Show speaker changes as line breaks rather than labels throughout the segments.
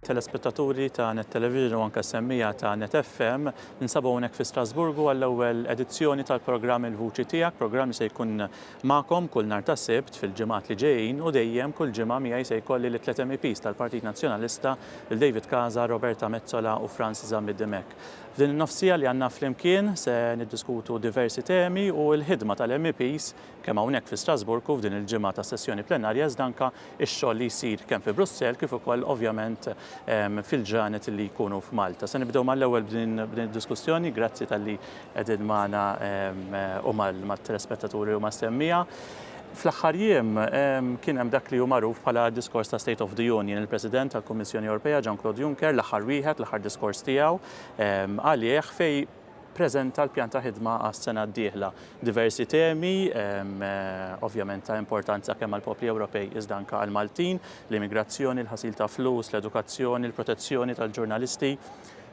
telespettaturi ta' Net Television u anke semmija ta' Net FM ninsabu hawnhekk fi Strasburgu għall-ewwel edizzjoni tal-programm Il-Vuċi tiegħek, programm se jkun magħkom kull nhar ta' Sibt fil-ġimgħat li ġejjin u dejjem kull ġimgħa miegħi se jkolli l-tliet MEPs tal-Partit Nazzjonalista David Casa, Roberta Mezzola u Francis Zambidimek. F'din in-nofsija li għandna flimkien se niddiskutu diversi temi u l-ħidma tal-MEPs kemm hawnhekk fi Strasburgu f'din il-ġimgħa ta' sessjoni plenarja iżda anke x-xogħol li jsir kemm fi Brussell kif ukoll ovvjament fil-ġranet li jkunu f'Malta. Se nibdew mal-ewwel b'din id-diskussjoni, grazzi tal-li qegħdin magħna u mat-telespettaturi u mas-semmija. Fl-aħħar jiem kien hemm dak li hu magħruf bħala diskors ta' State of the Union. Il-President tal-Kummissjoni Ewropea Jean-Claude Juncker l-aħħar wieħed, l-aħħar diskors tiegħu għalih fej preżenta l-pjan ta' ħidma għas-sena d-dieħla. Diversi temi, ovvjament ta' importanza kemm għall-popli Ewropej iżda anke għall-Maltin, l-immigrazzjoni, l-ħasil ta' flus, l-edukazzjoni, l-protezzjoni tal-ġurnalisti.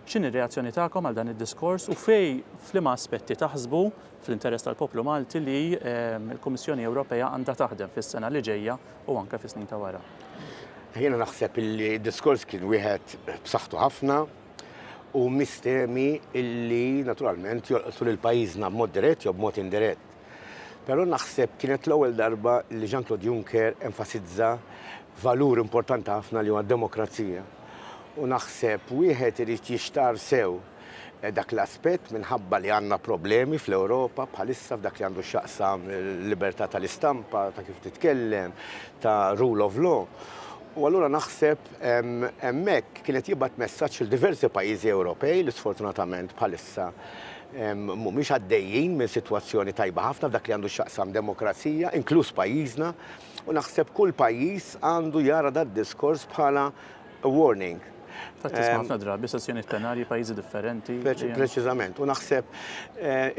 X'inhi r-reazzjoni tagħkom għal dan id-diskors u fej f'liema aspetti taħsbu fl-interess tal-poplu Malti li l-Kummissjoni Ewropea għandha taħdem fis-sena li ġejja u anke fis-snin ta' wara?
Jiena naħseb li d-diskors kien wieħed b'saħħtu ħafna u mistemi illi naturalment jolqtu lil pajjiżna b'mod dirett jew b'mod indirett. Però naħseb kienet l-ewwel darba li Jean-Claude Juncker enfasizza valur importanti ħafna li huwa d-demokrazija. U naħseb wieħed irid jixtar sew dak l-aspett minħabba li għandna problemi fl-Ewropa bħalissa f'dak li għandu x'jaqsam libertà tal-istampa, ta' kif titkellem, ta' rule of law. U allura naħseb hemmhekk kienet jibgħat messaġġ il diversi pajjiżi Ewropej li sfortunatament bħalissa mhumiex għaddejjin minn sitwazzjoni tajba ħafna f'dak li għandu x'jaqsam demokrazija, inkluż pajjiżna, u naħseb kull pajjiż għandu jara dat diskors bħala warning.
Tisma' ħafna drabi sessjoni plenarji pajjiżi differenti.
Preċiżament. U naħseb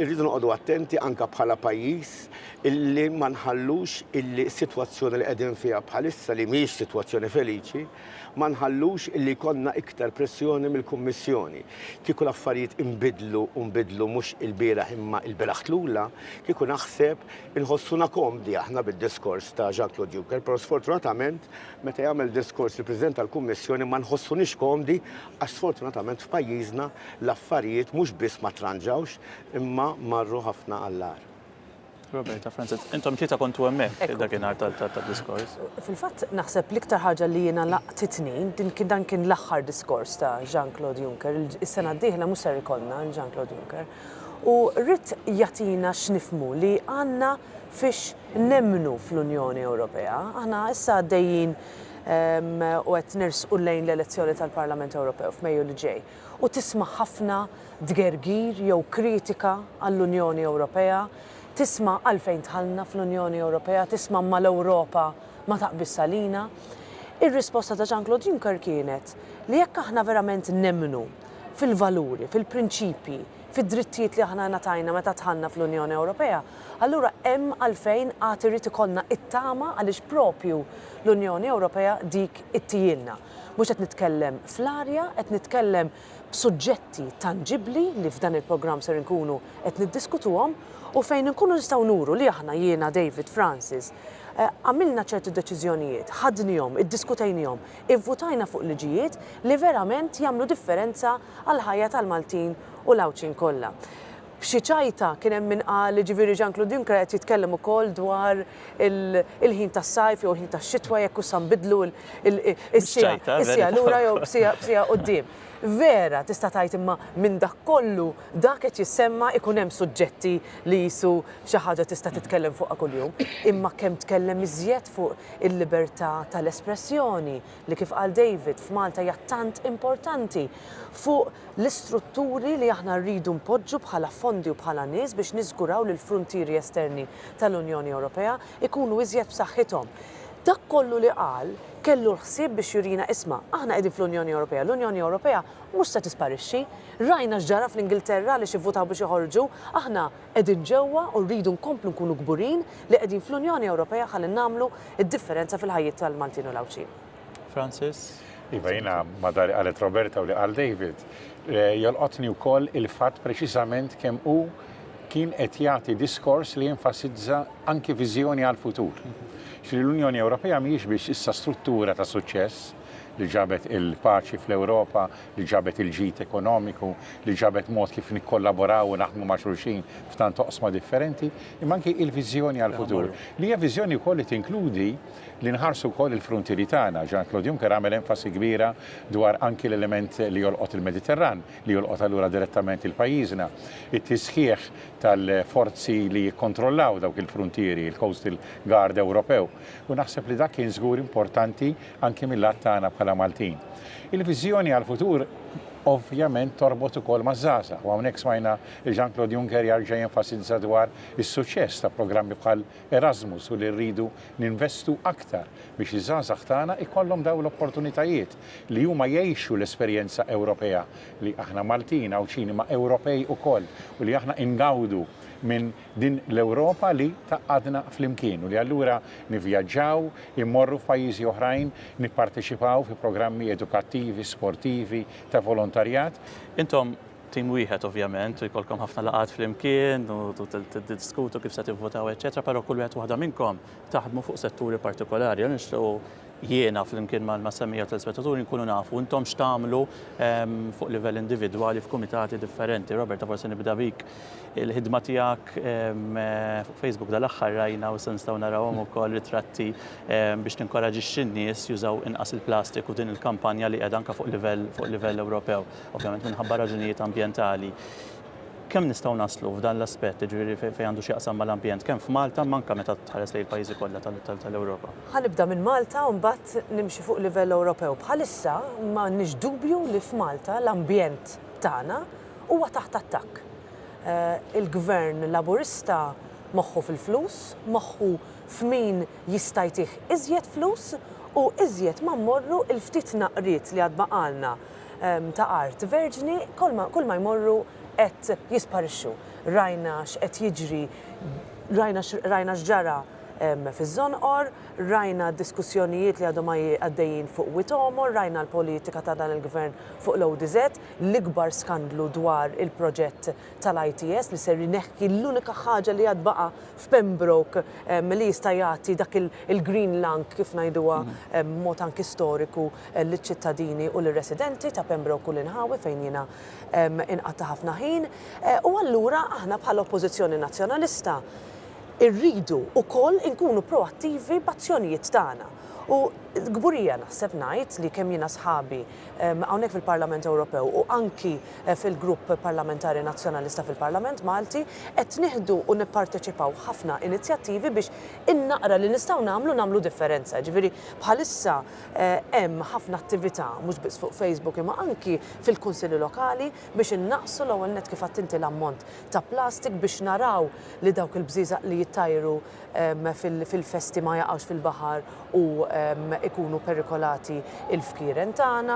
irridu noqogħdu attenti anke bħala pajjiż illi ma nħallux illi s-sitwazzjoni li qegħdin fiha bħalissa li mhijiex sitwazzjoni feliċi, ma nħallux illi konna iktar pressjoni mill-Kummissjoni. Kieku l-affarijiet inbidlu mhux il-bieraħ imma il-bieraħ tlula, kieku naħseb inħossuna komdi aħna bid-diskors ta' Jean-Claude Juncker, però sfortunatament meta jagħmel diskors il-President tal-Kummissjoni ma nħossunix komdi għax sfortunatament f'pajjiżna l-affarijiet mhux biss ma tranġawx imma marru ħafna għall-ar.
Roberta, Francis, intom tlieta kontu hemmhekk dakinhar tad-diskors.
Fil-fatt naħseb l-iktar ħaġa li jiena laqtitni dan kien l-aħħar diskors ta' Jean-Claude Juncker. Is-sena d-dieħla mhux ser ikollna Jean-Claude Juncker. U rrid jagħtina x'nifhmu li għandna fiex nemmnu fl-Unjoni Ewropea. Aħna issa għaddejjin u qed nersqu lejn l-elezzjoni tal-Parlament Ewropew f'Mejju li ġej. U tisma' ħafna dgergir jew kritika għall-Unjoni Ewropea, tisma' għalfejn tħallna fl-Unjoni Ewropea, tisma' ma l-Ewropa ma taqbis salina. Ir-risposta ta' Jean-Claude Juncker kienet li jekk aħna verament nemmnu fil-valuri, fil-prinċipji, fid-drittijiet li aħna ngħatajna meta tħallna fl-Unjoni Ewropea, allura hemm għalfejn għad irid ikollna it-tama għaliex propju l-Unjoni Ewropea dik ittijilna. Mhux qed nitkellem fl-arja, qed nitkellem b'suġġetti tangibbli li f'dan il-programm ser inkunu qed niddiskutuhom u fejn inkunu nistgħu nuru li aħna jiena David Francis għamilna ċerti deċiżjonijiet, ħadnihom, iddiskutejnihom, ivvutajna fuq liġijiet li verament jagħmlu differenza għal ħajja tal-Maltin u l-Awċin kollha. B'xi ċajta kien hemm min qal ġifieri Jean-Claude Juncker qed jitkellem ukoll dwar il-ħin tas-sajf jew il-ħin tax-xitwa jekk issa nbidlu is-sija lura jew b'sija quddiem. Vera tista' tgħid imma minn dak kollu dak qed jissemma ikun hemm suġġetti li jisu xi ħaġa tista' titkellem fuqha kuljum, imma kemm tkellem iżjed fuq il-libertà tal-espressjoni li kif qal David f'Malta hija tant importanti fuq l-istrutturi li aħna rridu npoġġu bħala fondi u bħala nies biex niżguraw li l-fruntieri esterni tal-Unjoni Ewropea ikunu iżjed b'saħħithom. Dak kollu li qal kellu l-ħsieb biex jurina isma' aħna qegħdin fl-Unjoni Ewropea. L-Unjoni Ewropea mhux se tisparixxi. Rajna x'ġara fl-Ingilterra li xi votaw biex joħorġu, aħna qegħdin ġewwa u rridu nkomplu nkunu kburin li qegħdin fl-Unjoni Ewropea ħalli nagħmlu d-differenza fil-ħajjiet tal-Maltin u l-Awċin.
Francis?
Iva jiena madar qalet Roberta u li qal David, jolqotni wkoll il-fatt preċiżament kemm hu kien qed jagħti diskors li jenfasizza anke viżjoni għall-futur. L-Unjoni Ewropea mhijiex biex issa struttura ta' suċċess, li ġabet il-paċi fl-Ewropa, li ġabet il-ġid ekonomiku, li ġabet mod kif nikkollaboraw u naħdmu ma' xulxin f'tant oqsma differenti, imma anke il-viżjoni għal-futur. Li hija viżjoni wkoll li tinkludi li nħarsu wkoll il-frontieri tagħna. Jean-Claude Juncker għamel enfasi kbira dwar anki l-element li jolqot il-Mediterran, li jolqot allura direttament il-pajjiżna, it-tisħiħ tal-forzi li jikkontrollaw dawk il-frontieri, il-Coastal Guard Ewropew. U naħseb li dak kien żgur importanti anke mill-lat tagħna bħala Maltin. Il-viżjoni għal-futur ovvjament torbot ukoll maż-żgħażagħ. U hawnhekk smajna Jean-Claude Juncker jarġa' jenfasizza dwar is-suċċess ta' programmi bħal Erasmus u li rridu ninvestu aktar biex iż-żgħażagħ tagħna ikollhom dawn l-opportunitajiet li huma jgħixu l-esperjenza Ewropea li aħna Maltin hawn ċinima Ewropej ukoll u li aħna ingawdu minn din l-Ewropa li taqadna fl-imkien u li allura nivvjaġġaw, immorru f'pajjiżi oħrajn, nipparteċipaw fi programmi edukattivi, sportivi, ta' volontarjat.
Intom tim wieħed ovvjament, u jkollkom ħafna laqat fl-imkien u tiddiskutu kif se tivvotaw, eċetera, però kull wieħed waħda minnkom taħdmu fuq setturi partikolari. Jiena fl-imkien mal-semmija tal-spettaturi nkunu nafu intom x'tagħmlu fuq livell individwali f'kumitati differenti. Robert, forsi nibda bik il-ħidma tiegħek fuq Facebook dal-aħħar rajna u se nistgħu narawhom ukoll ritratti biex tinkoraġixxi n-nies jużaw inqas il-plastik u din il-kampanja li qiegħda anke fuq livell Ewropew, ovvjament minħabba raġunijiet ambjentali. Kemm nistgħu naslu f'dan l-aspett, ġifieri fejn għandu x'jaqsam mal-ambjent, kemm f'Malta manka meta tħares lejn il-pajjiżi kollha tal-Ewropa?
Ħanibda minn Malta u mbagħad nimxi fuq livell Ewropew. Bħalissa m'għandniex dubju li f'Malta l-ambjent tagħna huwa taħt attakk. Il-gvern Laburista moħħu fil-flus, moħħu f'min jista' jtih iżjed flus u iżjed ma mmorru il-ftit naqriet li għad baqalna ta' art verġni kull ma jmorru qed jisparixxu. Rajna x'qed jiġri, rajna x'ġara fiż-Żonqor, rajna diskussjonijiet li għadhom għaddejjin fuq Witomor, rajna l-politika ta' dan il-gvern fuq l-ODZ, l-ikbar skandlu dwar il-proġett tal-ITS li ser neħki l-unika ħaġa li għad baqa f'Pembroke li jista' jagħti dak il-Green Link kif ngħiduha mod anki storiku liċ-ċittadini u l-residenti ta' Pembroke u l-Inħawi fejn jiena inqatta' ħafna ħin. U allura aħna bħala oppożizzjoni nazzjonalista irridu wkoll inkunu proattivi b'azzjonijiet tagħna. U gburija naħseb ngħid li kemm jiena sħabi hawnhekk fil-Parlament Ewropew u anki fil-Grupp Parlamentari Nazzjonalista fil-Parlament Malti qed nieħdu u nipparteċipaw ħafna inizjattivi biex innaqra li nistgħu nagħmlu differenza. Ġifieri bħalissa hemm ħafna attività mhux biss fuq Facebook imma anki fil-kunsilli lokali biex innaqsu l-ewwel nett kif inti l-ammont ta' plastik biex naraw li dawk il-bżieżaq li jittajru fil-festi ma jaqgħux fil-baħar u ikunu perikolati il-fkieren tagħna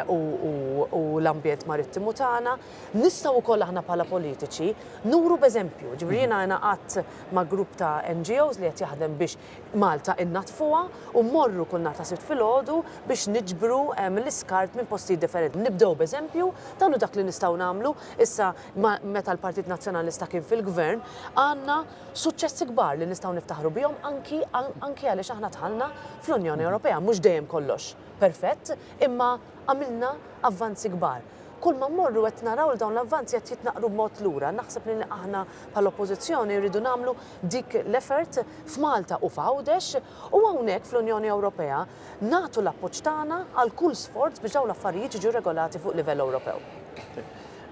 u l-ambjent marittimu tagħna. Nistgħu wkoll aħna bħala politiċi nuru b'eżempju. Ġifieri jiena qatt ma' grupp ta' NGOs li qed jaħdem biex Malta innatfuha u mmorru kull nhar ta' sibt filgħodu biex niġbru l-iskart minn postijiet differenti. Nibdew b'eżempju dan hu dak li nistgħu nagħmlu. Issa meta l-Partit Nazzjonalista kien fil-Gvern għandna suċċessi kbar li nistgħu niftaħru bihom anki għaliex aħna tħallna fl-Unjoni Ewropea, mhux dejjem kollox perfett, imma għamilna avvanzi kbar. Kull ma mmorru qed naraw dawn l-avvanzi qed jitnaqru b'mod lura. Naħseb li aħna bħall-Oppożizzjoni rridu nagħmlu dik l-effort f'Malta u f'Għawdex u hawnhekk fl-Unjoni Ewropea nagħtu l-appoġġ tagħna għal kull sforz biex dawn l-affarijiet jiġu regolati fuq livell Ewropew.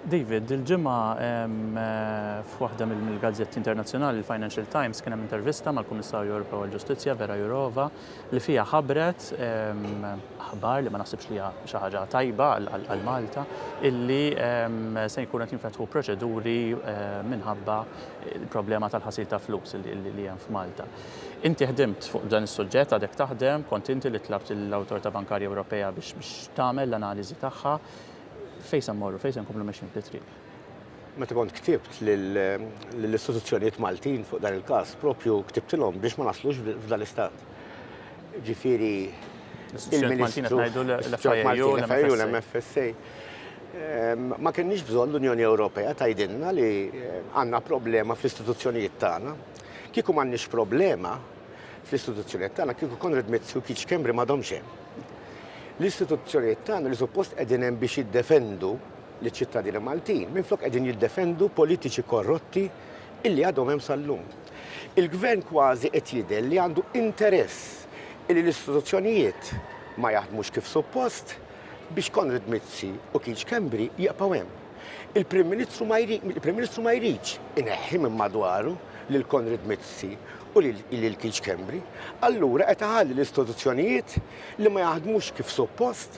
David, il-ġimgħa f'waħda mill-gazzetti internazzjonali, il-Financial Times, kien hemm intervista mal-Kummissarju Ewropew għall-Ġustizzja Vera Jourova li fiha ħabbret aħbar li ma naħsibx li hija xi ħaġa tajba għal Malta illi se jkun qed jinfetħu proċeduri minħabba il-problema tal-ħasil ta' flus li hemm f'Malta. Inti ħdimt fuq dan is-suġġett għadek taħdem, kont inti li tlabt l-Awtorità Bankarja Ewropea biex tagħmel l-analiżi tagħha. Fejn se mmorru, fejn se nkomplu mexjin fl-triq?
Meta kont ktibt lill-istituzzjonijiet Maltin fuq dan il-każ, propju ktibtilhom biex ma naslux f'dan l-istat. Ġifieri
il-Ministru
l-FIU l-MFSA. Ma kienniex bżonn l-Unjoni Ewropea tgħidilna li għandna problema fl-istituzzjonijiet tagħna. Kieku m'għandniex problema fl-istituzzjonijiet tagħna, kieku Konrad Mezzi u Kiċ Kembri m'għadhomx hemm. L-istituzzjonijiet tagħna li suppost qegħdin hemm biex jiddefendu l-ċittadini Maltin, minflok qegħdin jiddefendu politiċi korrotti illi għadhom hemm sal-lum. Il-gvern kważi qed jidher li għandu interess illi l-istituzzjonijiet ma jaħdmux kif suppost biex Konrad Mizzi u Keith Schembri jaqgħu hemm. Il-Prim Ministru ma jridx ineħħi minn madwaru lil Konrad Mizzi u lil Keith Schembri, allura qed iħalli l-istituzzjonijiet li ma jaħdmux kif suppost,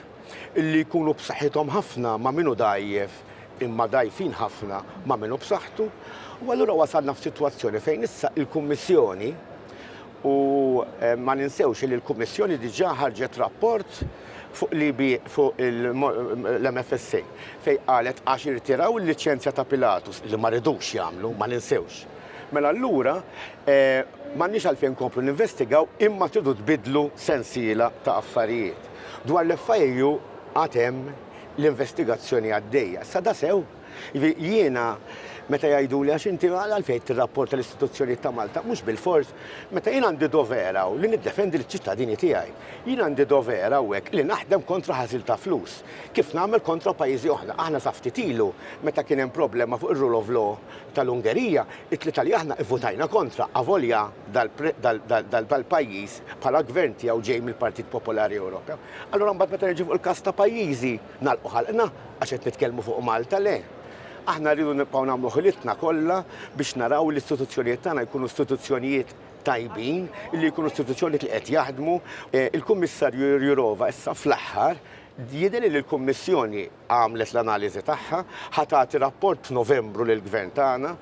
illi jkunu b'saħħithom ħafna ma' minnu dajjef imma dajfin ħafna ma' minnu b'saħħtu, u allura wasalna f'sitwazzjoni fejn issa il-Kummissjoni u ma ninsewx li l-Kummissjoni diġà ħarġet rapport fuq l-MFSA fejn qalet għax irtiraw il-liċenzja ta' Pilatus li ma ridux jagħmlu, ma ninsewx. Mela allura m'għandniex għalfejn nkomplu ninvestigaw imma tridu tbiddlu sensiela ta' affarijiet. Dwar l-FIU għad hemm l-investigazzjoni għaddejja. Sa da sew, jiena meta jgħiduli għax inti għalfejn tirrapporta l-istituzzjonijiet ta' Malta, mhux bil-fors, meta jien għandi dovera u li niddefendi l-ċittadini tiegħi. Jien għandi dovera hekk li naħdem kontra ħażil ta' flus. Kif nagħmel kontra pajjiżi oħra. Aħna sa ftit ilu meta kien hemm problema fuq ir-rule of law tal-Ungerija, it-tlieta li aħna votajna kontra avolja dal-pajjiż bħala gvern tiegħu ġej mill-Partit Popolari Ewropew. Allura mbagħad meta niġi fuq il-każ ta' pajjiżi nagħlqu ħalqna għax qed nitkellmu fuq Malta le. Aħna rridu nibqgħu nagħmlu ħilitna kollha biex naraw l-istituzzjonijiet tagħna jkunu istituzzjonijiet tajbin, li jkunu istituzzjonijiet li qed jaħdmu. Il-Kummissarju Jurova issa fl-aħħar jidher li l-Kummissjoni għamlet l-analiżi tagħha, ħatati rapport f'Novembru lill-Gvern tagħna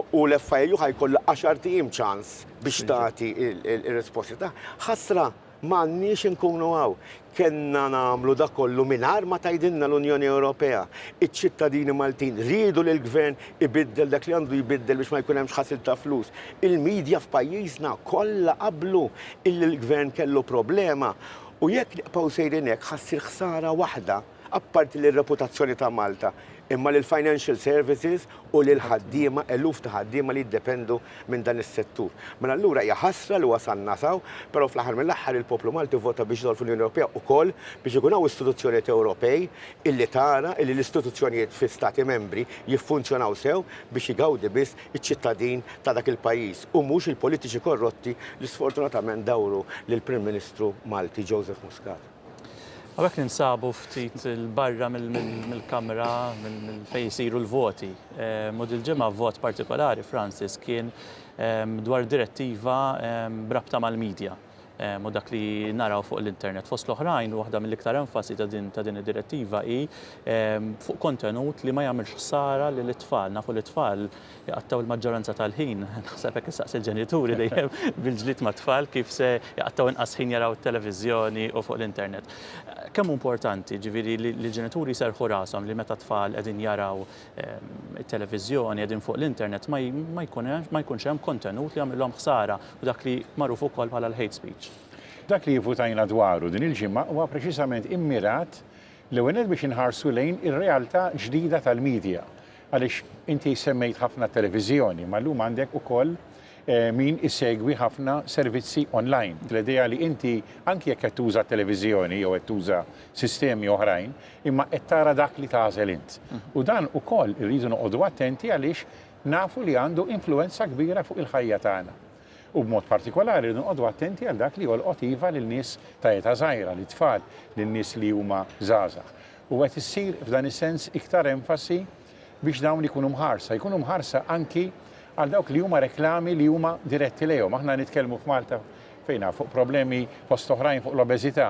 u l-FIU ħajkollha 10 tiem ċans biex tagħti ir-risposti tagħha. Ħasra m'għandniex inkunu hawn. Kenna nagħmlu dak kollu mingħajr ma tgħidilna l-Unjoni Ewropea. Iċ-ċittadini Maltin riedu li l-gvern ibiddel dak li għandu jbiddel biex ma jkun hemmx ħasil ta' flus. Il-medja f'pajjiżna kollha qablu illi l-gvern kellu problema u jekk nibqgħu sejrin hekk ħassir ħsara waħda apparti l-reputazzjoni ta' Malta, imma l-financial services u l-ħaddiema, eluf ta' ħaddiema li jiddependu minn dan is-settur. Mela allura hija ħasra li wasalna saw, però fl-aħħar mill-aħħar il-poplu Malti vota biex jidħol fl-Unjoni Ewropea wkoll biex ikun hawn istituzzjonijiet Ewropej illi tara illi l-istituzzjonijiet fi stati membri jiffunzjonaw sew biex jgawdi biss iċ-ċittadin ta' dak il-pajjiż u mhux il-politiċi korrotti li sfortunatament dawru lill-Prim Ministru Malti Joseph Muscat.
Għabek ninsabu ftit il-barra mill-kamra, mill-fej jisiru l-voti. Mod il-ġimgħa vot partikolari, Francis, kien dwar direttiva brabta mal-medja. U dak li naraw fuq l-internet fost l-oħrajn, waħda mill-iktar enfasi ta' din id-direttiva hi fuq kontenut li ma jagħmilx ħsara lil itfal. Nafu l-itfal jaqattaw il-maġġoranza tal-ħin, naħseb hekk issaqs il-ġenituri dejjem bil-ġlied ma' tfal kif se jaqattaw inqas ħin jaraw it-televiżjoni u fuq l-internet. Kemm importanti ġifieri li l-ġenituri serħu rashom li meta tfal qegħdin jaraw it-televiżjoni qegħdin fuq l-internet ma jkunx hemm kontenut li jagħmilhom ħsara u dak li magħruf ukoll bħala l-hate speech.
Dak li votajna dwaru din il-ġimgħa huwa preċiżament immirat l-ewwel biex inħarsu lejn ir-realtà ġdida tal-medja. Għaliex inti semmejt ħafna televiżjoni, ma llum għandek ukoll min isegwi ħafna servizzi online. L-idea li inti anki jekk qed tuża televiżjoni jew qed tuża sistemi oħrajn, imma qed tara dak li tażel int. U dan ukoll irridu noqogħdu attenti għaliex nafu li għandu influenza kbira fuq il-ħajja tagħna. U b'mod partikolari nqogħdu attenti għal dak li jolqot iva lin-nies ta' età żgħira, lit-tfal, lin-nies li huma żgħażagħ. U qed issir f'dan is-sens iktar enfasi biex dawn ikunu mħarsa. Jkunu mħarsa anki għal dawk li huma reklami li huma diretti lejhom. Aħna nitkellmu f'Malta fejn fuq problemi fost oħrajn fuq l-obeżità.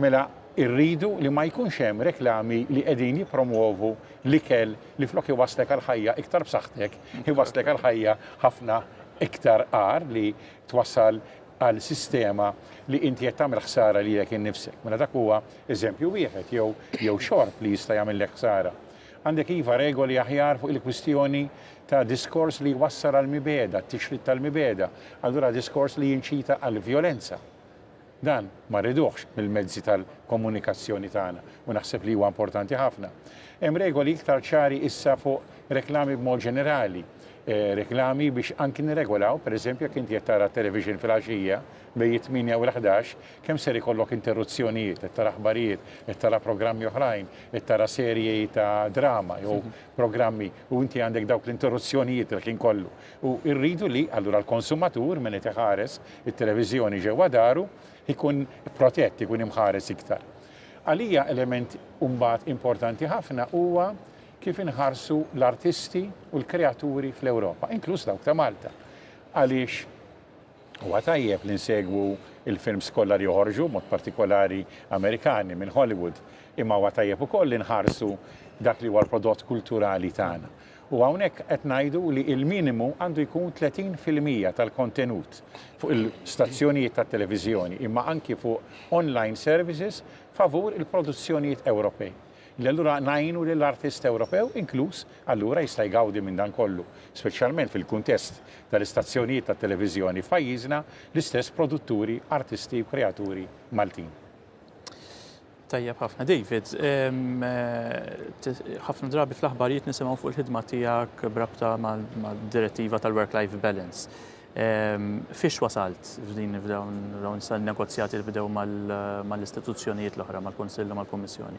Mela irridu li ma jkunx hemm reklami li qegħdin jippromuovu l-ikel li flok iwaslek għal ħajja iktar b'saħħtek, iwaslek għal ħajja ħafna iktar qar li twassal għal sistema li inti qed tagħmel ħsara lilek innifsek. Mela dak huwa eżempju wieħed jew xorb li jista' jagħmellek ħsara. Għandek iva regoli aħjar fuq il-kwistjoni ta' diskors li jwassal għal mibeda, t-tixrid tal-mibeda, allura diskors li jinċita għal violenza. Dan ma rridux mill-mezzi tal-komunikazzjoni tagħna u naħseb li huwa importanti ħafna. Hemm regoli iktar ċari issa fuq reklami b'mod ġenerali. reklami biex anki nirregolaw, per eżempju, jekk inti qed tara television fil-għaxija bej 8 u l-11, kemm ser ikollok interruzzjonijiet, qed tara aħbarijiet, qed tara programmi oħrajn, qed tara serji ta' drama jew programmi u inti għandek dawk l-interruzzjonijiet li kien kollu. U rridu li allura l-konsumatur minn qed iħares it-televiżjoni ġewwa daru ikun protett, ikun imħares iktar. Għalija element mbagħad importanti ħafna huwa kif inħarsu l-artisti u l-kreaturi fl-Ewropa, inkluż dawk ta' Malta. Għaliex huwa tajjeb li nsegwu il-films kollha li joħorġu, mod partikolari Amerikani minn Hollywood, imma huwa tajjeb ukoll li nħarsu dak li huwa l-prodott kulturali tagħna. U hawnhekk qed ngħidu li l-minimu għandu jkun 30% tal-kontenut fuq il-stazzjonijiet tat-televiżjoni, imma anki fuq online services favur il-produzzjonijiet Ewropej. L-allura najnu l-artist Ewropew, inkluż, allura jista' jgawdi minn dan kollu, speċjalment fil-kuntest tal-istazzjonijiet tat televiżjoni f'pajjiżna l-istess produtturi, artisti u kreaturi Maltin.
Tajjeb ħafna. David, ħafna drabi fl-aħbarijiet nisimgħu fuq il-ħidma tiegħek brabta mad-direttiva tal-work-life balance. Fiex wasalt f'dawn negozjati li bdew mal-istituzzjonijiet l-oħra, mal-Kunsill u mal-Kummissjoni?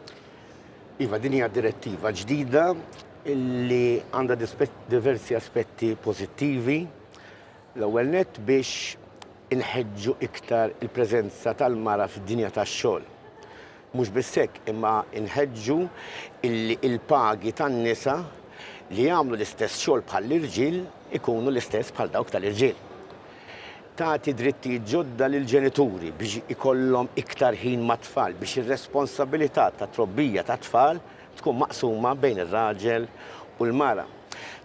Iva, din hija direttiva ġdida li għandha diversi aspetti pożittivi. L-ewwel nett biex inħeġġu iktar il-preżenza tal-mara fid-dinja tax-xogħol. Mhux biss hekk, imma inħeġġu il-pagi tan-nisa li jagħmlu l-istess xogħol bħall-irġiel ikunu l-istess bħal dawk tal-irġiel. Tagħti drittijiet ġodda lill ġenituri biex ikollhom iktar ħin ma' tfal, biex ir-responsabilità ta' trobbija ta' tfal tkun maqsuma bejn ir-raġel u l-mara.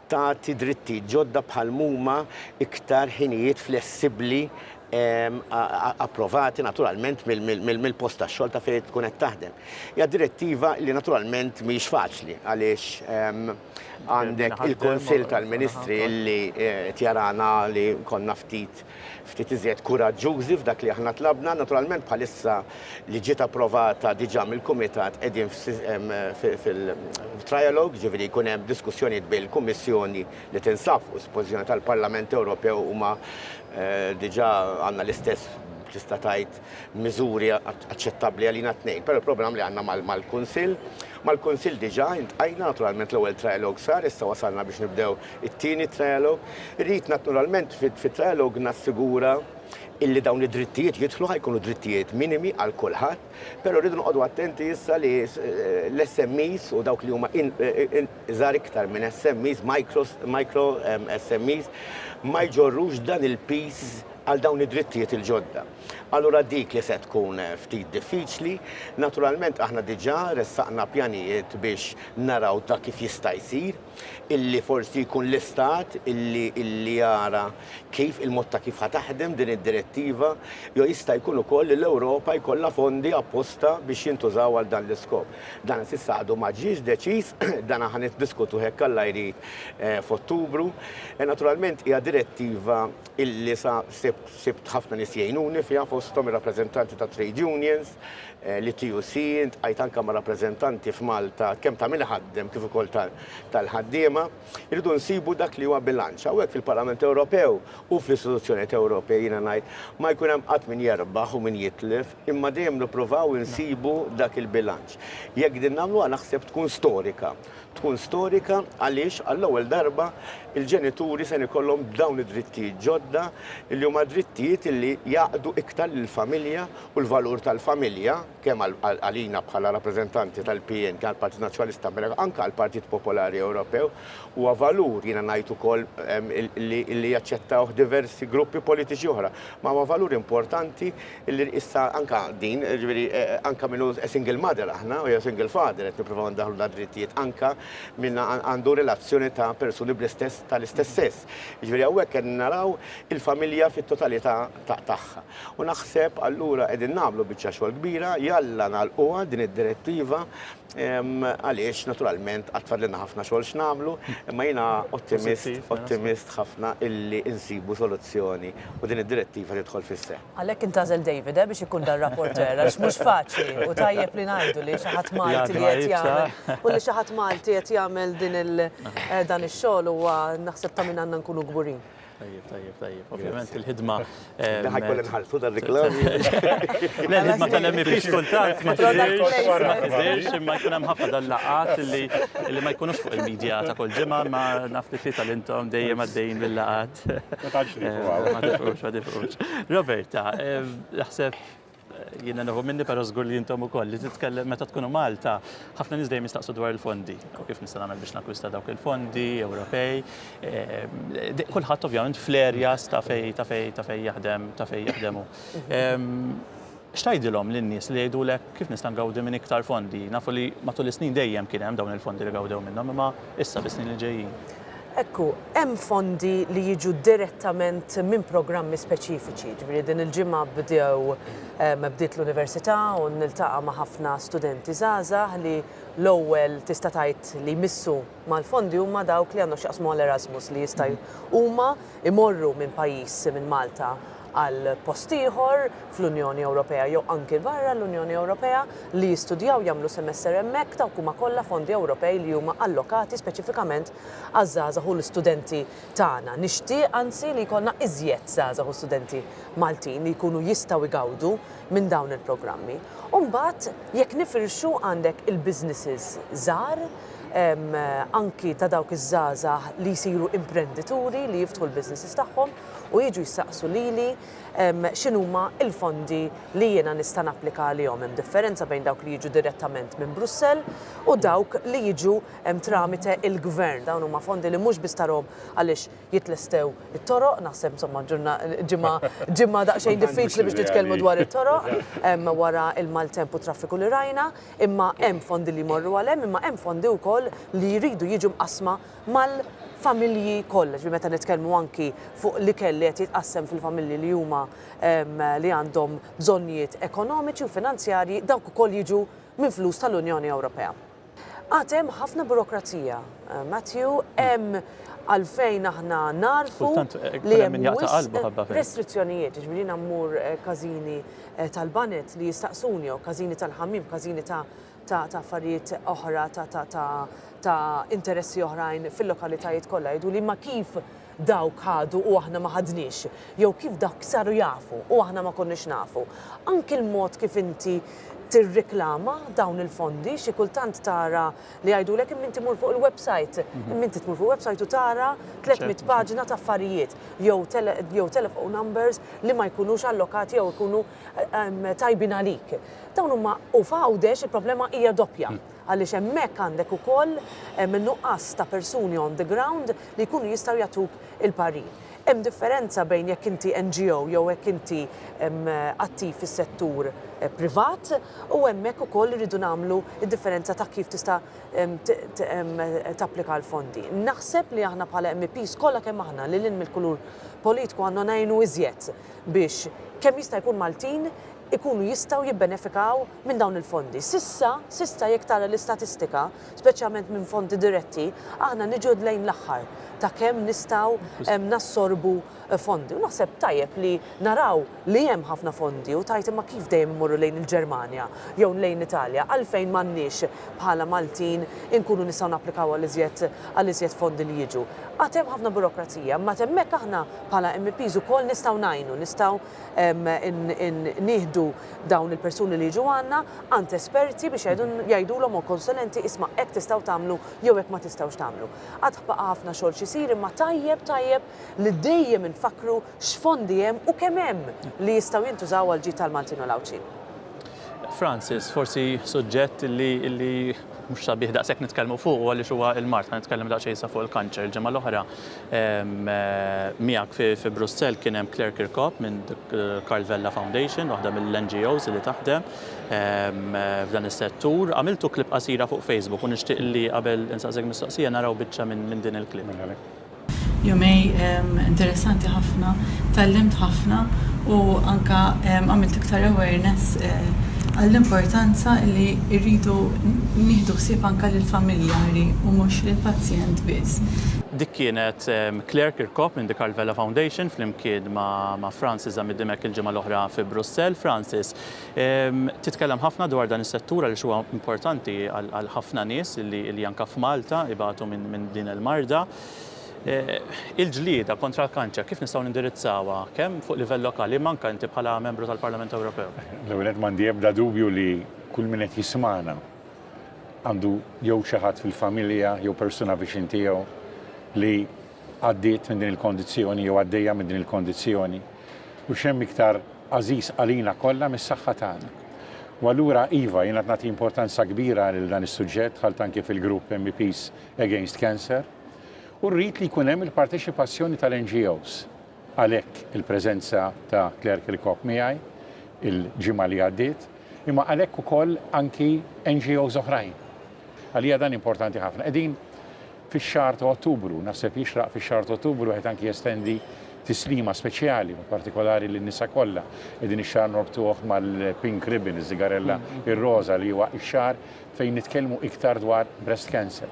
Tagħti drittijiet ġodda bħal huma iktar ħinijiet flessibbli approvati naturalment mill-post tax-xogħol ta' fejn tkun qed taħdem. Hija direttiva li naturalment mhix faċli għaliex għandek il-Kunsill tal-Ministri li tjarana li konna ftit iżjed kuraġġużi f'dak li aħna tlabna, naturalment bħalissa li ġiet approvata diġà mill-Kumitat qegħdin fil-trialog, ġifieri jkun hemm diskussjonijiet bil-Kummissjoni li tinsab fuq is-pożizzjoni tal-Parlament Ewropew huma diġà għandna l-istess tista' tgħid miżuri aċċettabbli għalina tnejn. Però il-programm li għandna mal-Kunsill diġà intqajna naturalment l-ewwel trialog sar, issa wasalna biex nibdew it-tieni trialog. Irrid naturalment fit-trialog nassigura illi dawn id-drittijiet jidħlu ħajkunu drittijiet minimi għal kulħadd, però rridu noqogħdu attenti issa li l-SMEs u dawk li huma iżgħar iktar minn SMEs, micro SMEs, ma jġorrux dan il-peace għal dawn id-drittijiet il-ġodda. Allura dik li se tkun ftit diffiċli, naturalment aħna diġà ressaqna pjanijiet biex naraw ta' kif jista' jsir, illi forsi jkun l-istat illi jara kif il-mod ta' kif ħataħdem din id-direttiva, jew jista' jkun ukoll l-Ewropa jkollha fondi apposta biex jintużaw għal dan l-iskop. Dan s'issa għadu ma ġiex deċiż, dan ħan niddiskutu hekk Alla jrid f'Ottubru. Naturalment hija direttiva illi sa sibt ħafna nies jgħinuni fiha fosthom ir-rappreżentanti ta' trade unions, li TUC, intqajt anke ma' rappreżentanti f'Malta kemm ta' min ħaddem kif ukoll tal-ħaddiema, irridu nsibu dak li huwa bilanċ. Hawnhekk fil-Parlament Ewropew u fl-istituzzjonijiet Ewropej jiena ngħid ma jkun hemm qatt min jerbaħ u min jitlef, imma dejjem nippruvaw insibu dak il-bilanċ. Jekk din nagħmluha naħseb tkun storika. Tkun storika għaliex għall-ewwel darba il-ġenituri se ikollhom dawn id-drittijiet ġodda li huma drittijiet li jaqdu iktar lill-familja u l-valur tal-familja kemm għalina bħala rappreżentanti tal-PN kien għall-Partit Nazzjonalista Amerikan anke għall-Partit Popolari Ewropew huwa valur jiena ngħid ukoll li jaċċettaw diversi gruppi politiċi oħra. Ma huwa valur importanti li issa anke din anke minnu single mother aħna u single father qed nippruvaw ndaħlu drittijiet anke minna għandu relazzjoni ta' persuni tal-istess sess. Ġifieri hawnhekk qed naraw il-familja fit-totalità tagħha. U naħseb allura qegħdin nagħmlu biċċa xogħol kbira, jalla nagħlquha din id-direttiva għaliex naturalment għatfadlina ħafna xogħol x'nagħmlu, imma jiena ottimist ħafna illi insibu soluzzjoni u din id-direttiva kif qed tidħol fis-seħħ.
Għalhekk intażel David biex ikun dan rapporter għax mhux faċli u tajjeb li ngħidu li xi ħadd Malti li qed jagħmel u li xi ħadd Malti qed jagħmel dan ix-xogħol huwa naħseb ta' min għandna nkunu gburin.
Tajjeb. Ovvjament il-ħidma.
Daħaj kolli nħallsu dan riklami.
Le, il-ħidma tal-MPs kultant ma tidirx imma jkun hemm ħafna dal-laqat li ma jkunux fuq il-medja ta' kull ġimgħa ma naf li tlieta intom dejjem għaddejjin bil-laqat. Ma tifrux. Roberta, naħseb jiena naħu minni però żgur li intom ukoll li titkellem meta tkunu Malta, ħafna nies dejjem jistaqsu dwar il-fondi. Kif nista' nagħmel biex nakwista dawk il-fondi Ewropej. Kulħadd ovvjament fl-areas ta' fej jaħdemu. X'tgħidilhom lin-nies li jgħidulek kif nista' ngawdi minn iktar fondi? Nafu li matul is-snin dejjem kien hemm dawn il-fondi li gawdew minnhom imma issa bis-snin li ġejjin.
Ekku, hemm fondi li jiġu direttament minn programmi speċifiċi. Ġifieri din il-ġimgħa bdiet l-università u niltaqa' ma' ħafna studenti żgħażagħ li l-ewwel tista' tgħid li jmissu mal-fondi huma dawk li għandhom x'jaqsmu għall-Erasmus li jista' huma imorru minn pajjiż minn Malta għal post ieħor fl-Unjoni Ewropea jew anke barra l-Unjoni Ewropea li jistudjaw jagħmlu semester hemmhekk dawk huma kollha fondi Ewropej li huma allokati speċifikament għaż-żgħażagħ u l-istudenti tagħna. Nixtieq anzi li jkollna iżjed żgħażagħ u studenti Maltin li jkunu jistgħu jgawdu minn dawn il-programmi. U mbagħad jekk nifirxu għandek il-businesses żgħar anki ta' dawk iż-żgħażagħ li jsiru imprendituri li jiftħu l-businesses tagħhom u jiġu jistaqsu lili x'inhuma il-fondi li jiena nista' napplika għalihom. Hemm differenza bejn dawk li jiġu direttament minn Brussell u dawk li jiġu tramite il-gvern. Dawn huma fondi li mhux biss tarhom għaliex jitlestew it-toroq, naħseb insomma ġimgħa daqsxejn diffiċli biex nitkellmu dwar it-toroq wara il-maltemp u traffiku li rajna, imma hemm fondi li jmorru għalhemm, imma hemm fondi wkoll li jridu jiġu mqasma mal-familji kollha. Meta nitkellmu anki fuq li kelli qed jitqassem fil-familji li huma li għandhom bżonnijiet ekonomiċi u finanzjarji dawk ukoll jiġu minn flus tal-Unjoni Ewropea. Għad hemm ħafna burokrazija, Matthew, hemm għalfejn aħna narfu li hemm restrizzjonijiet, ġifieri nammur każini tal-banet li jistaqsuni jew każini tal-ħammim, każini ta' affarijiet oħra ta' interessi oħrajn fil-lokalitajiet kollha jgħidu li ma kif dawk ħadu u aħna ma ħadniex, jew kif dawk saru jafu u aħna ma konniex nafu. Anke l-mod kif inti tirriklama dawn il-fondi, xi kultant tara li jgħidulek imma inti mur fuq il-website, imma inti tmur fuq il-website u tara 300 paġna ta' affarijiet jew telephone numbers li ma jkunux allokati jew ikunu tajbin għalik. Dawn huma u f'għawdex il-problema hija doppja għaliex hemmhekk għandek ukoll nuqqas ta' persuni on the ground li jkunu jistgħu jagħtuk il-parir. Hemm differenza bejn jekk inti NGO jew jekk inti attiv fis-settur privat u hemmhekk ukoll iridu nagħmlu d-differenza ta' kif tista' tapplika l-fondi. Naħseb li aħna bħala MPs kollha kemm aħna lil mill-kulur politiku għandna ngħinu iżjed biex kemm jista' jkun Maltin ikunu jistgħu jibbenefikaw minn dawn il-fondi. Sissa jekk tara l-istatistika, speċjalment minn fondi diretti, aħna niġu lejn l-aħħar ta' kemm nistgħu nassorbu fondi. U naħseb tajjeb li naraw li hemm ħafna fondi u tajt imma kif dejjem immorru lejn il-Ġermanja jew lejn Italja għalfejn m'għandniex bħala Maltin inkunu nistgħu napplikaw għal-iżjed fondi li jiġu. Għad hemm ħafna burokrazija, ma hemmhekk aħna bħala MPs ukoll nistgħu ngħinu, nistgħu nieħdu dawn il-persuni li jiġu għandna għand esperti biex jgħidulhom u konsulenti isma' hekk tistgħu tagħmlu jew hekk ma tistgħux tagħmlu. Għad baqa' ħafna xogħol xi jsir imma tajjeb li dejjem infakru x'fondi hemm u kemm hemm li jistgħu jintużaw għal ġid tal-Maltin u l-Awċin. Francis, forsi suġġett li mhux sabiħ daqshekk nitkellmu fuq għaliex huwa l-Mart, nitkellem daqsxejn sa fuq il-kanċer. Il-ġimgħa l-oħra miegħek fi Brussell kien hemm Claire Kirkhope minn Karl Vella Foundation, waħda mill-NGOs li taħdem f'dan is-settur. Għamiltu klip qasira fuq Facebook u nixtieq li qabel insaqsek mistoqsija naraw biċċa minn din il-klip.
Jumej interessanti ħafna, tallimt ħafna u anka għamilt iktar awareness għall-importanza li rridu nieħdu ħsieb anke lill-familjari u mhux lill-pazjent biss.
Dik kienet Claire Kirkop minn The Carvela Foundation flimkien ma' Francis Amidimek il-ġimgħa l-oħra fi Brussell. Francis, titkellem ħafna dwar dan is-settur għaliex huwa importanti għal ħafna nies li anke f'Malta ibatu minn din il-marda. Il-ġlieda kontra l-kanċer, kif nistgħu nindirizzawha kemm fuq livell lokali manka inti bħala membru tal-Parlament Ewropew?
L-ewwel m'għandi ebda dubju li kull min qed jismana għandu jew xi ħadd fil-familja jew persuna viċin tiegħu li għaddiet minn din il-kondizzjoni jew għaddejja minn din il-kondizzjoni u xemm iktar għażiż għalina kollha mis-saħħa tagħna. U allura iva jiena nagħti importanza kbira lil dan is-suġġett ħalt anke fil-grupp MEPs Against Cancer. U rrid li jkun hemm il-parteċipazzjoni tal-NGOs. Għalhekk il-preżenza ta' Claire Kirkop miegħi il-ġimgħa li għaddiet, imma għalhekk ukoll anki NGOs oħrajn. Għalija dan importanti ħafna. Qegħdin fix-xahar ta' Ottubru, naħseb jixraq fix-xahar ta' Ottubru qed anki jestendi tislima speċjali, partikolari lin-nisa kollha. Qegħdin ix-xahar norbtuh mal-pink ribbon, iż-żigarella ir-roża li huwa x-xahar fejn nitkellmu iktar dwar breast cancer.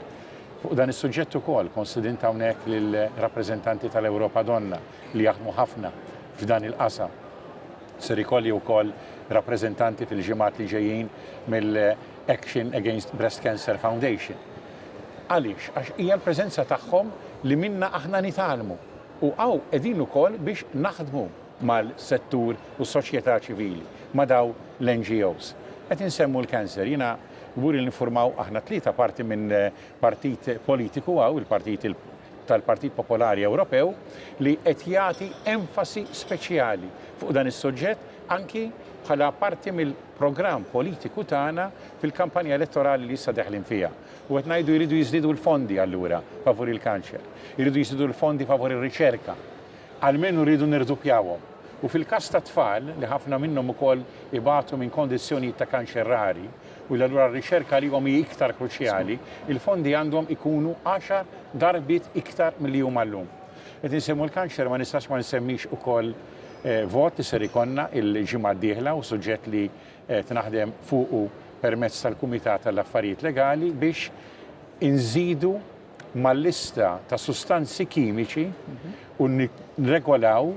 Fuq dan is-suġġett ukoll konsidint hawnhekk lill-rappreżentanti tal-Ewropa Donna li jaħdmu ħafna f'dan il-qasam. Ser ikolli wkoll rappreżentanti fil-ġimgħat li ġejjin mill-Action Against Breast Cancer Foundation. Għaliex? Għax hija l-preżenza tagħhom li minna aħna nitalmu. U qegħdin ukoll biex naħdmu mal-settur u s-soċjetà ċivili ma' daw l-NGOs. Qed insemmu l-kanser. Jiena gburi l-informaw aħna tlieta parti minn partit politiku il-partit tal-Partit Popolari Ewropew li qed jagħti enfasi speċjali fuq dan is-suġġett anki bħala parti mill-programm politiku tagħna fil-kampanja elettorali li issa deħlin fiha. U qed ngħidu jridu jiżdiedu l-fondi allura favur il-kanċer. Jridu jiżdiedu l-fondi favur ir-riċerka. Almenu rridu nirdupjawhom. U fil-każ ta' tfal li ħafna minnhom ukoll ibatu minn kondizzjonijiet ta' kanċer rari u l-allura r-riċerka li huma iktar kruċjali, il-fondi għandhom ikunu 10 darbit iktar milli huma llum. Qed insemmu l-kanċer ma nistax ma nsemmix ukoll vot li ser ikonna il-ġimgħa d-dieħla u suġġett li tnaħdem fuqu permezz tal-Kumitat tal-Affarijiet Legali biex inżidu mal-lista ta' sustanzi kimiċi u nregolaw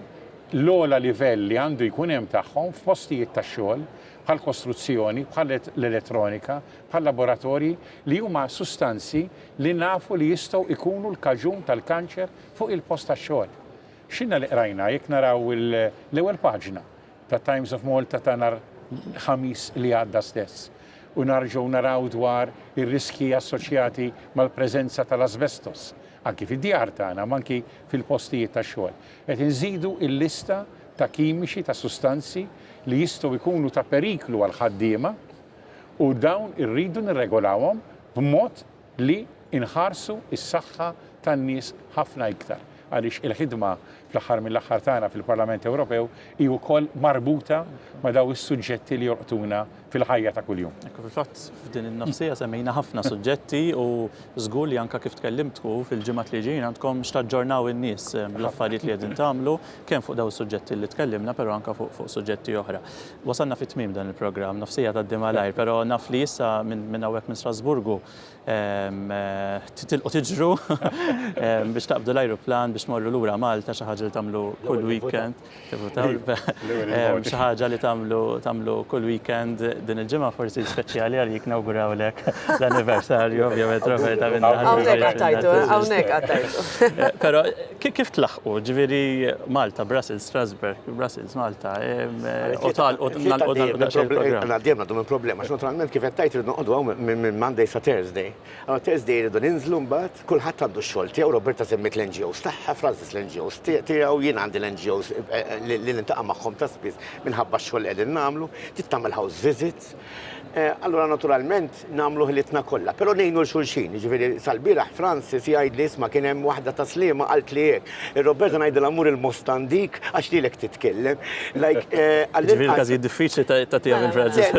l-ola livell li għandu jkun hemm tagħhom f'postijiet tax-xogħol bħal kostruzzjoni, bħal l-elettronika, bħal laboratorji li huma sustanzi li nafu li jistgħu ikunu l-kaġun tal-kanċer fuq il-post tax-xogħol. X'inna li qrajna jekk naraw l-ewwel paġna ta' Times of Malta ta' nhar ħamis li għadda stess u narġgħu naraw dwar ir-riski assoċjati mal-preżenza tal-asbestos anki fid-djar tagħna, ma anki fil-postijiet tax-xogħol. Qed inżidu l-lista ta' kimiċi ta' sustanzi li jistgħu jkunu ta' periklu għal ħaddiema u dawn irridu nirregolawhom b'mod li inħarsu is-saħħa tan-nies ħafna iktar. Għaliex il-ħidma fl-aħħar mill-aħħar tagħna fil-Parlament Ewropew hi wkoll marbuta ma' daw is-suġġetti li jorqtuna fil-ħajja ta' kuljum.
Fil-fatt f'din in-nofsija semmejna ħafna suġġetti u żgur li anke kif tkellimtku fil-ġimgħat li ġejjin għandkom x'taġġornaw in-nies bl-affarijiet li qegħdin tagħmlu kemm fuq daw is-suġġetti li tkellimna però anke fuq suġġetti oħra. Wasalna fit-tmiem dan il-programm nofsija tad-dim malajr, però naf li issa minn hawnhekk minn Strasburgu titilqu tiġru biex taqbdu l-ajruplan biex morru lura Malta xi ħaġa li tagħmlu kull weekend. Xi ħaġa li tagħmlu kull weekend din il-ġimgħa forsi speċjali għalik nawgurawlek l-anniversarju ovvjament Roberta minn
hawnhekk għattajtu.
Però kif tlaħqu ġifieri Malta, Brussels, Strasbourg, Brussels, Malta,
Għaddiemna dum il-problema, naturalment kif qed tajt irridu noqogħdu minn Monday sa Thursday. Thursday irridu ninżlu mbagħad, kulħadd għandu x-xogħol tiegħu, Roberta semmit l-NGOs tagħha, Francis l-NGOs tiegħu, jien għandi l-NGOs li nintaqa' magħhom ta' spiss minħabba x-xogħol qegħdin nagħmlu, tittamel house visits. Allura naturalment nagħmlu ħilitna kollha, però ngħinu l-xulxin. Jiġifieri sal-bieraħ Francis jgħid li isma' kien hemm waħda ta' sliema qalt li hekk. Ir-Roberta ngħidilha mur il-Mostandik għax lilek titkellem.
Ġifieri każijiet diffiċli tagħtiha minn Francis.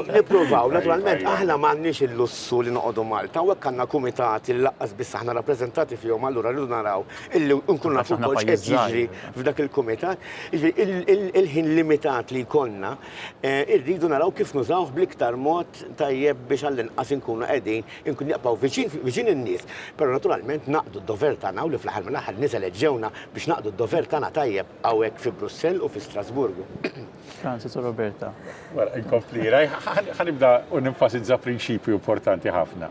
Nippruvaw, naturalment aħna m'għandniex il-lussu li noqogħdu Malta, u hekk għandna kumitati li laqqas biss aħna rappreżentati fihom allura rridu naraw illi nkunu nafu wkoll x'qed jiġri f'dak il-kumitat. Il-ħin limitat li jkollna irridu naraw kif nużawh bl-iktar mod tajjeb biex għall-inqas inkunu qegħdin inkun jaqbgħu viċin in-nies. Però naturalment naqdu d-dover tagħna u li fl-aħħar mill-aħħar nies eleġġewna biex naqdu d-dover tagħna tajjeb hawnhekk fi Brussell u fi Strasburgu.
Francis u Roberta.
Wara, inkomplira, ħanibda u nenfasizza prinċipju importanti ħafna.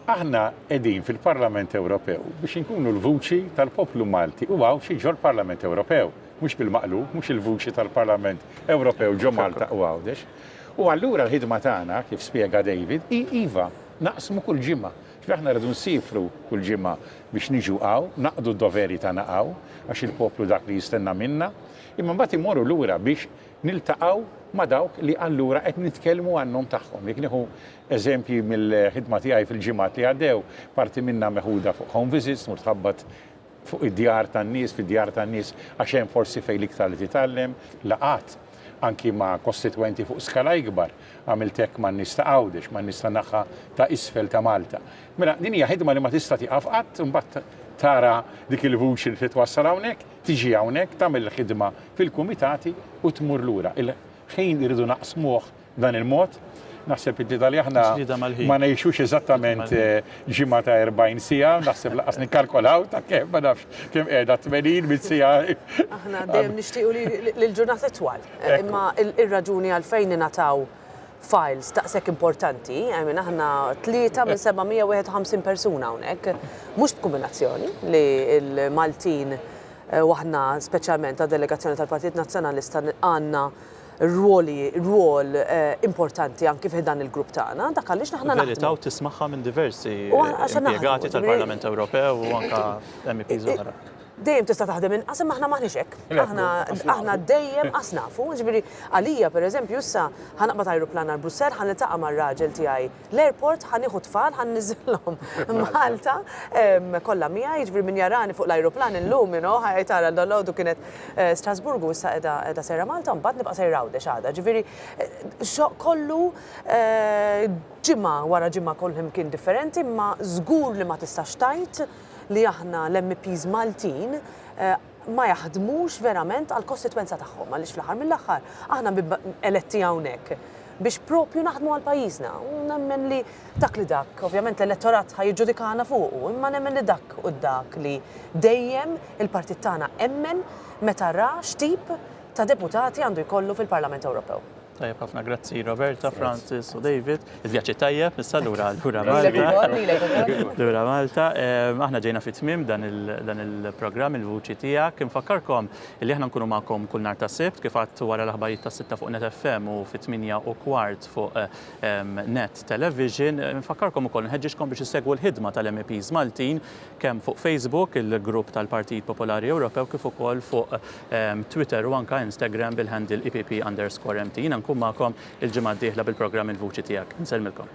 Aħna edin fil-Parlament Ewropew biex inkunu l-vuċi tal-poplu Malti u għaw xi ġol Parlament Ewropew, mhux bil-maqlub, mhux il-vuċi tal-Parlament Ewropew ġo Malta u għawdex. U allura l-ħidma tagħna, kif spjega David, iva, naqsmu kull ġimma. Aħna rridu nsifru kull ġimma biex niġu għaw, naqdu d-doveri tagħna għaw, għax il-poplu dak li jistenna minna, imma mbagħad imorru lura biex niltaqgħu ma dawk li allura qed nitkellmu għannhom tagħhom. Jekk nieħu eżempji mill-ħidma tiegħi fil-ġimgħat li għaddew, parti minnha meħuda fuq home visits, murtabbat fuq id-djar tan-nies, fid-djar tan-nies għax hemm forsi fejn l-iktar li titgħallem, laqat anki ma' kostitwenti fuq skala ikbar, għamiltek ma' nista' Għawdex, ma' nista' naħa ta' isfel ta' Malta. Mela, din hija ħidma li ma tista' tiqaf qatt, imbagħad tara dik il-vuċi li titwassal hawnhekk, tiġi hawnhekk, tagħmel ħidma fil-kumitati u tmur lura. Il-ħin irridu naqsmuh dan il-mod, naħseb li aħna ma ngħixux eżattament ġimgħa ta' 40 sija, naħseb laqas nikkalkolaw ta' kemm ma nafx kemm qiegħda 80 mid-sija.
Aħna dejjem nixtiequ li l-ġurnata twal, imma ir-raġuni għalfejn ingħataw files taqsek importanti, għamin aħna 3 minn 751 persuna hawnhekk, mhux b'kombinazzjoni li l-Maltin u aħna speċjalment ta' delegazzjoni tal-Partit Nazzjonalista għandna rwol importanti anki f'dan il-grupp tagħna, dak għaliex naħna naħdmu.
Verità u tismaħħa minn diversi impjegati tal-Parlament Ewropew u anke MEPs oħra.
Dejjem tista' taħdem inqas imma aħna maħniex hekk. Aħna dejjem qas nafu, ġifieri għalija pereżempju issa ħanaqbad ajruplan għal Brussell, ħaniltaqa' mar-raġel tiegħi l-airport, ħanieħu tfal, ħanniżilhom Malta kollha miegħi, ġifieri min jarani fuq l-ajruplan illum ħajtara l-downloadu kienet Strasburgu issa qiegħda sejra Malta u mbagħad nibqa' sejra Għawdex għada. Ġifieri kollu ġimgħa wara ġimgħa kollhom kien differenti, imma żgur li ma tistax tajt li aħna l-MPs Maltin ma jaħdmux verament għal-kostitwenza tagħhom, għaliex fl-aħħar mill-aħħar aħna eletti hawnhekk biex propju naħdmu għal pajjiżna. U nemmen li dak li dak, ovvjament l-elettorat ħajġudikana fuqu, imma nemmen li dak u dak li dejjem il-partit tagħna emmen meta ra x'tip ta' deputati għandu jkollu fil-Parlament Ewropew.
Tajjeb ħafna grazzi Roberta, Francis u David. Il-vjaġġi tajjeb, issa lura Malta. Lura Malta. Aħna ġejna fit-tmiem dan il-programm il-vuċi tiegħek. Infakkarkom li aħna nkunu magħkom kull nhar ta' Sibt kif għadt wara l-aħbarijiet ta' 6 fuq Net FM u fit-8:15 fuq Net Television. Infakkarkom ukoll nħeġġixkom biex issegwu l-ħidma tal-MEPs Maltin kemm fuq Facebook, il-grupp tal-Partit Popolari Ewropew, kif ukoll fuq Twitter u anke Instagram bil-handle EPP_MT. Nkun magħkom il-ġimgħa d-dieħla bil-programm il-vuċi tiegħek. Nselmilkom.